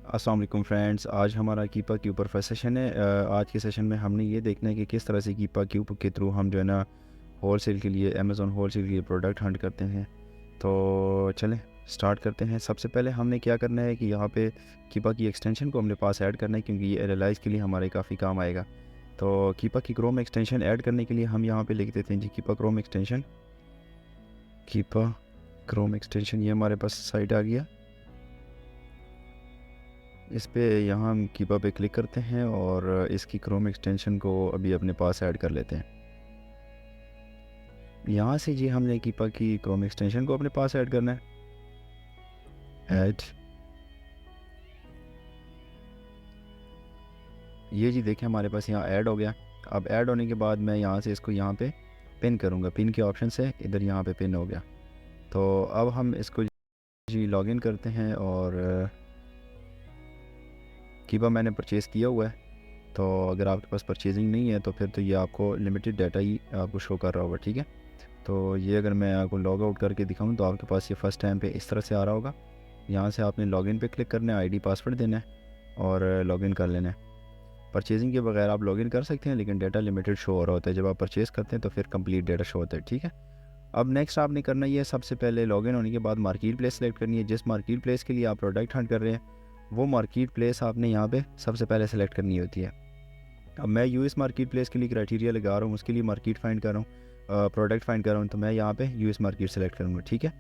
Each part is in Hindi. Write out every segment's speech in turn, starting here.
अस्सलाम वालेकुम फ्रेंड्स, आज हमारा कीपा के ऊपर फर्स्ट सेशन है। आज के सेशन में हमने ये देखना है कि किस तरह से कीपा के ऊपर के थ्रू हम जो है ना होल सेल के लिए अमेज़ॉन होल सेल के लिए प्रोडक्ट हंट करते हैं। तो चलें स्टार्ट करते हैं। सबसे पहले हमने क्या करना है कि यहाँ पे कीपा की एक्सटेंशन को हमने पास ऐड करना है, क्योंकि ये एनालाइज के लिए हमारे काफ़ी काम आएगा। तो कीपा की क्रोम एक्सटेंशन ऐड करने के लिए हम यहाँ पे लिख देते हैं जी कीपा क्रोम एक्सटेंशन। कीपा क्रोम एक्सटेंशन ये हमारे पास साइट आ गया। इस पे यहाँ हम कीपा पे क्लिक करते हैं और इसकी क्रोम एक्सटेंशन को अभी अपने पास ऐड कर लेते हैं। यहाँ से जी हमने कीपा की क्रोम एक्सटेंशन को अपने पास ऐड करना है। ऐड, ये जी देखें हमारे पास यहाँ ऐड हो गया। अब ऐड होने के बाद मैं यहाँ से इसको यहाँ पे पिन करूँगा। पिन के ऑप्शन से इधर यहाँ पे पिन हो गया। तो अब हम इसको जी लॉगिन करते हैं और कीपा मैंने परचेज़ किया हुआ है। तो अगर आपके पास परचेजिंग नहीं है तो फिर तो ये आपको लिमिटेड डाटा ही आपको शो कर रहा होगा, ठीक है। तो ये अगर मैं आपको लॉग आउट करके दिखाऊं तो आपके पास ये फ़र्स्ट टाइम पे इस तरह से आ रहा होगा। यहाँ से आपने लॉगिन पे क्लिक करना है, आईडी पासवर्ड देना है और लॉगिन कर लेना है। परचेजिंग के बगैर आप लॉगिन कर सकते हैं, लेकिन डाटा लिमिटेड शो हो रहा होता है। जब आप परचेज़ करते हैं तो फिर कंप्लीट डाटा शो होता है, ठीक है। अब नेक्स्ट आपने करना ये सबसे पहले लॉगिन होने के बाद मार्केट प्लेस सेलेक्ट करनी है। जिस मार्केट प्लेस के लिए आप प्रोडक्ट हंट कर रहे हैं वो मार्केट प्लेस आपने यहाँ पे सबसे पहले सेलेक्ट करनी होती है। अब मैं यूएस मार्केट प्लेस के लिए क्राइटेरिया लगा रहा हूँ, उसके लिए मार्केट फाइंड कर रहा हूँ, प्रोडक्ट फाइंड कर रहा हूँ, तो मैं यहाँ पे यूएस मार्केट सेलेक्ट करूँगा, ठीक है।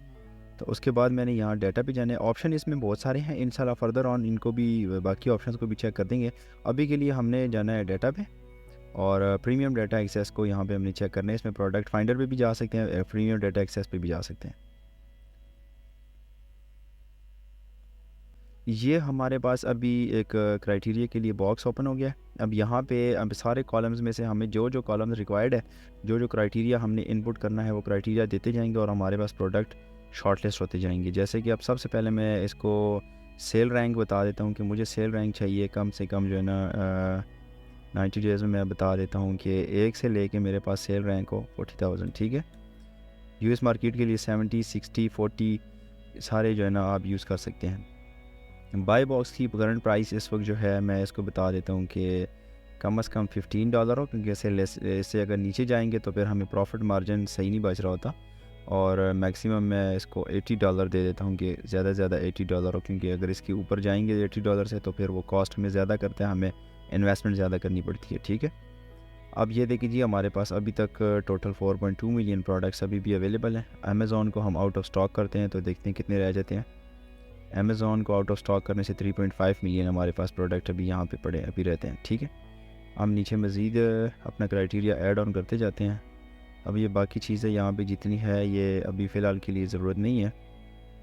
तो उसके बाद मैंने यहाँ डाटा पे जाना है। ऑप्शन इसमें बहुत सारे हैं, इंशाल्लाह फर्दर ऑन इनको भी बाकी ऑप्शंस को भी चेक कर देंगे। अभी के लिए हमने जाना है डाटा पे और प्रीमियम डाटा एक्सेस को यहाँ पे हमने चेक करना है। इसमें प्रोडक्ट फाइंडर पे भी जा सकते हैं, प्रीमियम डाटा एक्सेस पे भी जा सकते हैं। ये हमारे पास अभी एक क्राइटेरिया के लिए बॉक्स ओपन हो गया है। अब यहाँ पे अब सारे कॉलम्स में से हमें जो जो कॉलम्स रिक्वायर्ड है, जो जो क्राइटेरिया हमने इनपुट करना है वो क्राइटेरिया देते जाएंगे और हमारे पास प्रोडक्ट शॉर्टलिस्ट होते जाएंगे। जैसे कि अब सबसे पहले मैं इसको सेल रैंक बता देता हूँ कि मुझे सेल रैंक चाहिए कम से कम जो है ना 90 डेज़ में। मैं बता देता हूँ कि एक से लेके मेरे पास सेल रैंक हो 40,000, ठीक है। यूएस मार्केट के लिए 70, 60, 40 सारे जो है ना आप यूज़ कर सकते हैं। बाई बॉक्स की करंट प्राइस इस वक्त जो है मैं इसको बता देता हूँ कि कम से कम $15 हो, क्योंकि इससे अगर नीचे जाएंगे तो फिर हमें प्रॉफिट मार्जिन सही नहीं बच रहा होता। और मैक्सिमम मैं इसको $80 दे देता हूँ कि ज़्यादा से ज़्यादा $80 हो, क्योंकि अगर इसके ऊपर जाएंगे $80 से तो फिर वो कॉस्ट में ज़्यादा करते हैं, हमें इन्वेस्टमेंट ज़्यादा करनी पड़ती है, ठीक है। अब ये देखिए जी हमारे पास अभी तक टोटल 4.2 मिलियन प्रोडक्ट्स अभी भी अवेलेबल हैं। अमेज़ॉन को हम आउट ऑफ स्टॉक करते हैं तो देखते हैं कितने रह जाते हैं। अमेज़ॉन को आउट ऑफ स्टॉक करने से 3.5 मिलियन हमारे पास प्रोडक्ट अभी यहाँ पे पड़े अभी रहते हैं, ठीक है। हम नीचे मज़ीद अपना क्राइटेरिया ऐड ऑन करते जाते हैं। अब ये बाकी चीज़ें यहाँ पे जितनी है ये अभी फ़िलहाल के लिए ज़रूरत नहीं है,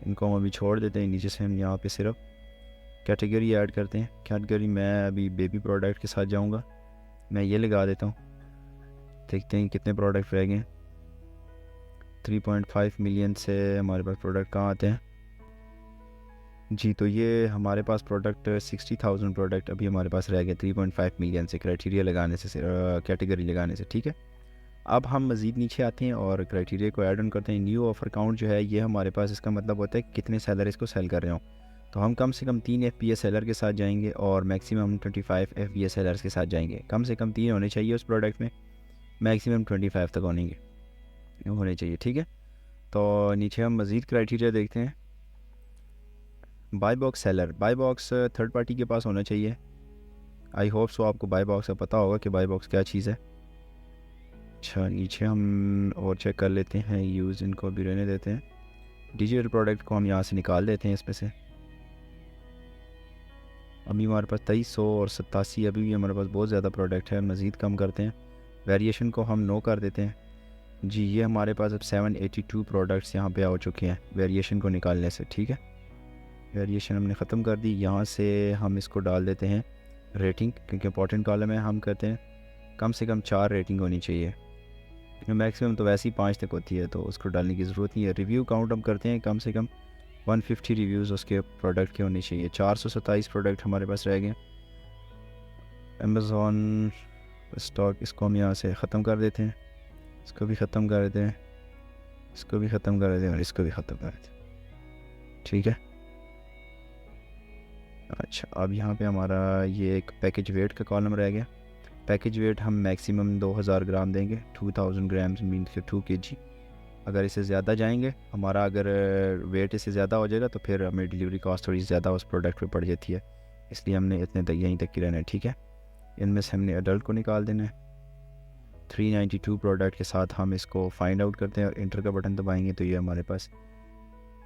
इनको हम अभी छोड़ देते हैं। नीचे से हम यहाँ पे सिर्फ कैटेगरी ऐड करते हैं। कैटेगरी मैं अभी बेबी प्रोडक्ट के साथ जाऊँगा, मैं ये लगा देता हूँ। देखते हैं कितने प्रोडक्ट रह गए। 3.5 मिलियन से हमारे पास प्रोडक्ट कहाँ आते हैं जी। तो ये हमारे पास प्रोडक्ट 60,000 प्रोडक्ट अभी हमारे पास रह गए 3.5 मिलियन से क्राइटेरिया लगाने से, कैटेगरी लगाने से, ठीक है। अब हम मज़ीद नीचे आते हैं और क्राइटेरिया को ऐड ऑन करते हैं। न्यू ऑफ़र काउंट जो है ये हमारे पास इसका मतलब होता है कि कितने सेलर इसको सेल कर रहे हो। तो हम कम से कम 3 FPS सेलर के साथ जाएंगे और मैक्सिमम 25 FPS सेलर्स के साथ जाएंगे। कम से कम 3 होने चाहिए उस प्रोडक्ट में, मैक्सिमम 25 तक होने चाहिए, ठीक है। तो नीचे हम मज़ीद क्राइटेरिया देखते हैं। By box seller, by box third party के पास होना चाहिए। आई होप सो आपको बाई बॉक्स का पता होगा कि बाई बॉक्स क्या चीज़ है। अच्छा नीचे हम और चेक कर लेते हैं, यूज़ इनको भी रहने देते हैं। डिजिटल प्रोडक्ट को हम यहाँ से निकाल देते हैं इसमें से। अभी हमारे पास 2300 और 87 अभी भी हमारे पास बहुत ज़्यादा प्रोडक्ट है, मज़ीद कम करते हैं। वेरिएशन को हम नो कर देते हैं जी। ये हमारे पास अब 782 प्रोडक्ट्स यहाँ पे आ चुके हैं वेरिएशन को निकालने से, ठीक है। वेरिएशन हमने ख़त्म कर दी। यहाँ से हम इसको डाल देते हैं रेटिंग, क्योंकि इंपॉर्टेंट कॉलम है। हम कहते हैं कम से कम 4 रेटिंग होनी चाहिए, मैक्सिमम तो वैसे ही 5 तक होती है तो उसको डालने की ज़रूरत नहीं है। रिव्यू काउंट हम करते हैं कम से कम 150 रिव्यूज़ उसके प्रोडक्ट के होने चाहिए। 427 प्रोडक्ट हमारे पास रह गए। अमेज़ॉन स्टॉक इसको हम यहाँ से ख़त्म कर देते हैं, इसको भी ख़त्म कर देते हैं, इसको भी ख़त्म कर देते हैं और इसको भी ख़त्म कर देते हैं, ठीक है। अच्छा, अब यहाँ पे हमारा ये एक पैकेज वेट का कॉलम रह गया। पैकेज वेट हम मैक्सिमम 2000 ग्राम देंगे, 2000 ग्राम्स मीन के 2 kg। अगर इससे ज़्यादा जाएंगे हमारा, अगर वेट इससे ज़्यादा हो जाएगा तो फिर हमें डिलीवरी कॉस्ट थोड़ी ज़्यादा उस प्रोडक्ट पे पड़ जाती है, इसलिए हमने इतने तक यहीं तक की रहना है। ठीक है, इनमें से हमने अडल्ट को निकाल देना है। 392 प्रोडक्ट के साथ हम इसको फाइंड आउट करते हैं और इंटर का बटन दबाएंगे तो ये हमारे पास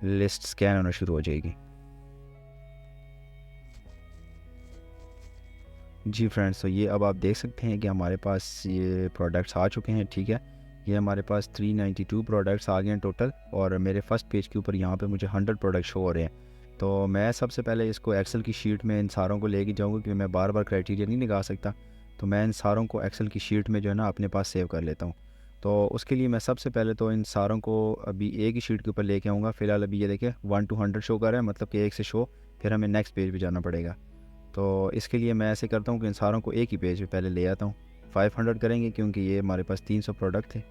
लिस्ट स्कैन होना शुरू हो जाएगी। जी फ्रेंड्स, तो ये अब आप देख सकते हैं कि हमारे पास ये प्रोडक्ट्स आ चुके हैं। ठीक है, ये हमारे पास 392 प्रोडक्ट्स आ गए हैं टोटल, और मेरे फर्स्ट पेज के ऊपर यहाँ पे मुझे 100 प्रोडक्ट शो हो रहे हैं। तो मैं सबसे पहले इसको एक्सेल की शीट में इन सारों को लेके जाऊँगा, क्योंकि मैं बार बार क्राइटेरिया नहीं निकाल सकता। तो मैं इन सारों को एक्सेल की शीट में जो है ना अपने पास सेव कर लेता हूँ। तो उसके लिए मैं सबसे पहले तो इन सारों को अभी एक ही शीट के ऊपर लेके आऊँगा। फ़िलहाल अभी ये देखिए 1 to 100 शो कर रहा है, मतलब कि एक से शो, फिर हमें नेक्स्ट पेज पे जाना पड़ेगा। तो इसके लिए मैं ऐसे करता हूँ कि इन सारों को एक ही पेज पे पहले ले आता हूँ। 500 करेंगे क्योंकि ये हमारे पास 300 प्रोडक्ट थे।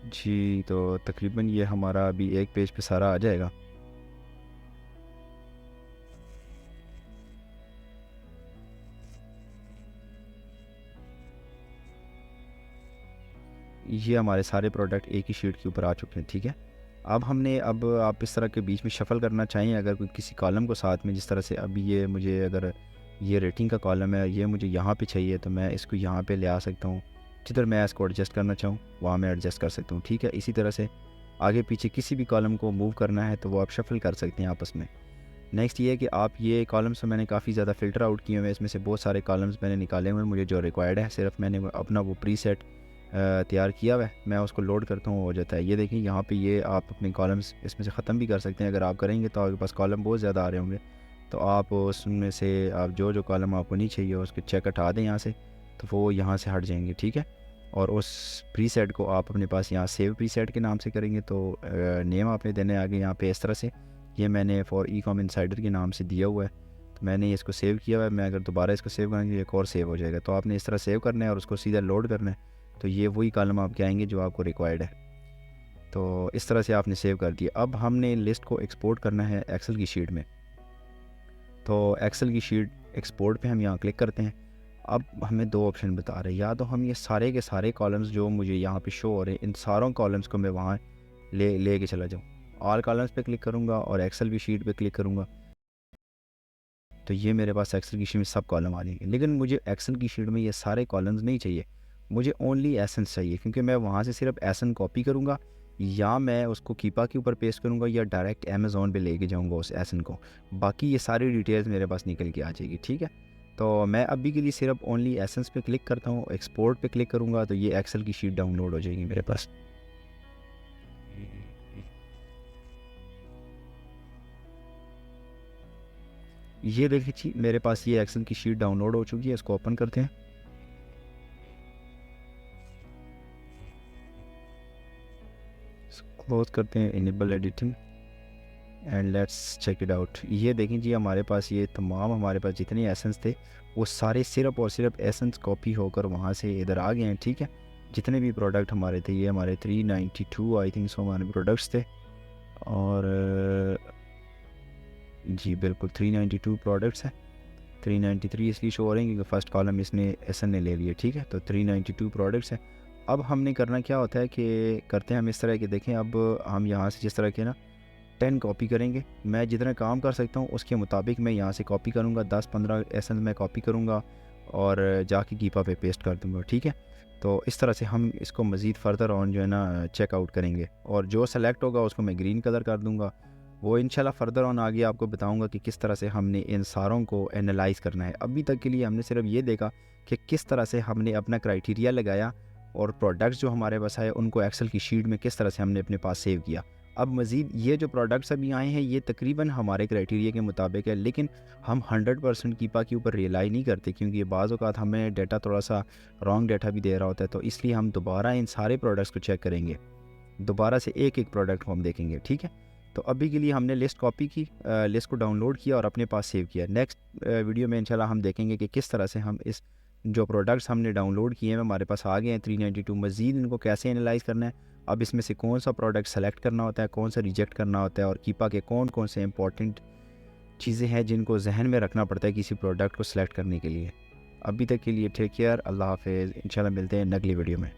जी, तो तकरीबन ये हमारा अभी एक पेज पे सारा आ जाएगा। ये हमारे सारे प्रोडक्ट एक ही शीट के ऊपर आ चुके हैं। ठीक है, अब आप इस तरह के बीच में शफ़ल करना चाहिए, अगर कोई किसी कॉलम को साथ में, जिस तरह से अभी ये मुझे, अगर ये रेटिंग का कॉलम है, ये मुझे यहाँ पे चाहिए तो मैं इसको यहाँ पे ले आ सकता हूँ। जिधर मैं इसको एडजस्ट करना चाहूँ वहाँ मैं एडजस्ट कर सकता हूँ। ठीक है, इसी तरह से आगे पीछे किसी भी कॉलम को मूव करना है तो वो आप शफ़ल कर सकते हैं आपस में। नेक्स्ट ये है कि आप ये कॉलम्स मैंने काफ़ी ज़्यादा फ़िल्टर आउट किए हुए हैं, इसमें से बहुत सारे कॉलम्स मैंने निकाले हुए हैं मुझे जो रिक्वायर्ड है। सिर्फ मैंने अपना वो प्रीसेट तैयार किया हुआ है, मैं उसको लोड करता हूँ, हो जाता है। ये देखिए यहाँ पे ये आप अपने कॉलम्स इसमें से ख़त्म भी कर सकते हैं। अगर आप करेंगे तो आपके पास कॉलम बहुत ज़्यादा आ रहे होंगे, तो आप उसमें से आप जो जो कॉलम आपको नहीं चाहिए उसके चेक हटा दें यहाँ से, तो वो यहाँ से हट जाएंगे। ठीक है, और उस प्रीसेट को आप अपने पास यहाँ सेव प्रीसेट के नाम से करेंगे तो नेम आपने देने आगे यहाँ पे इस तरह से। ये मैंने फॉर ई कॉम इनसाइडर के नाम से दिया हुआ है, तो मैंने इसको सेव किया हुआ है। मैं अगर दोबारा इसको सेव करेंगे एक और सेव हो जाएगा, तो आपने इस तरह सेव करना है और उसको सीधा लोड करना है, तो ये वही कॉलम आपके आएंगे जो आपको रिक्वायर्ड है। तो इस तरह से आपने सेव कर दिया। अब हमने लिस्ट को एक्सपोर्ट करना है एक्सेल की शीट में। तो एक्सेल की शीट एक्सपोर्ट पे हम यहाँ क्लिक करते हैं। अब हमें दो ऑप्शन बता रहे हैं, या तो हम ये सारे के सारे कॉलम्स जो मुझे यहाँ पे शो हो रहे हैं, इन सारों कॉलम्स को मैं वहाँ ले के चला जाऊँ। ऑल कॉलम्स पे क्लिक करूँगा और एक्सेल की शीट पे क्लिक करूँगा, तो ये मेरे पास एक्सेल की शीट में सब कॉलम आ जाएंगे। लेकिन मुझे एक्सेल की शीट में ये सारे कॉलम्स नहीं चाहिए, मुझे ओनली एसेंस चाहिए, क्योंकि मैं वहाँ से सिर्फ एसन कॉपी करूँगा, या मैं उसको कीपा के ऊपर पेस्ट करूँगा, या डायरेक्ट अमेज़ॉन पे लेके जाऊँगा उस एसन को। बाकी ये सारी डिटेल्स मेरे पास निकल के आ जाएगी। ठीक है, तो मैं अभी के लिए सिर्फ ओनली एसेंस पे क्लिक करता हूँ, एक्सपोर्ट पे क्लिक करूँगा तो ये एक्सेल की शीट डाउनलोड हो जाएगी मेरे पास। ये देखिए जी, मेरे पास ये एक्सेल की शीट डाउनलोड हो चुकी है। इसको ओपन करते हैं। क्लोज करते हैं, enable editing, and let's check it out. ये देखें जी, हमारे पास ये तमाम हमारे पास जितने एसेंस थे वो सारे सिर्फ और सिर्फ एसेंस कॉपी होकर वहाँ से इधर आ गए हैं। ठीक है, जितने भी प्रोडक्ट हमारे थे, ये हमारे 392 आई थिंक सो हमारे प्रोडक्ट्स थे। और जी बिल्कुल 392 प्रोडक्ट्स हैं। 393 इसलिए शो हो रहे हैं क्योंकि फ़र्स्ट कॉलम इसने एसन ने ले लिया। ठीक है, तो 392 प्रोडक्ट्स हैं। अब हमने करना क्या होता है कि करते हैं हम इस तरह के, देखें अब हम यहाँ से जिस तरह के ना 10 कॉपी करेंगे। मैं जितना काम कर सकता हूँ उसके मुताबिक मैं यहाँ से कॉपी करूँगा, 10-15 एसेंस मैं कॉपी करूँगा और जाके कीपा पे पेस्ट कर दूँगा। ठीक है, तो इस तरह से हम इसको मज़ीद फ़र्दर ऑन जो है ना चेकआउट करेंगे, और जो सेलेक्ट होगा उसको मैं ग्रीन कलर कर दूँगा। वो इंशाल्लाह फ़र्दर ऑन आगे आपको बताऊँगा कि किस तरह से हमने इन सारों को एनालाइज़ करना है। अभी तक के लिए हमने सिर्फ ये देखा कि किस तरह से हमने अपना क्राइटेरिया लगाया और प्रोडक्ट्स जो हमारे पास आए उनको एक्सेल की शीट में किस तरह से हमने अपने पास सेव किया। अब मज़ीद ये जो प्रोडक्ट्स अभी आए हैं ये तकरीबन हमारे क्राइटेरिया के मुताबिक है, लेकिन हम 100% कीपा के ऊपर रिलाई नहीं करते, क्योंकि बाज़ औक़ात हमें डाटा थोड़ा सा रॉन्ग डाटा भी दे रहा होता है। तो इसलिए हम दोबारा इन सारे प्रोडक्ट्स को चेक करेंगे, दोबारा से एक एक प्रोडक्ट को हम देखेंगे। ठीक है, तो अभी के लिए हमने लिस्ट कॉपी की, लिस्ट को डाउनलोड किया और अपने पास सेव किया। नेक्स्ट वीडियो में इंशाल्लाह हम देखेंगे कि किस तरह से हम इस जो प्रोडक्ट्स हमने डाउनलोड किए हैं हमारे पास आ गए हैं 392, मज़ीद इनको कैसे एनालाइज़ करना है अब इसमें से कौन सा प्रोडक्ट सेलेक्ट करना होता है, कौन सा रिजेक्ट करना होता है, और कीपा के कौन कौन से इंपॉर्टेंट चीज़ें हैं जिनको जहन में रखना पड़ता है किसी प्रोडक्ट को सिलेक्ट करने के लिए। अभी तक के लिए टेक केयर, अल्लाह हाफिज़, इंशाल्लाह मिलते हैं अगली वीडियो में।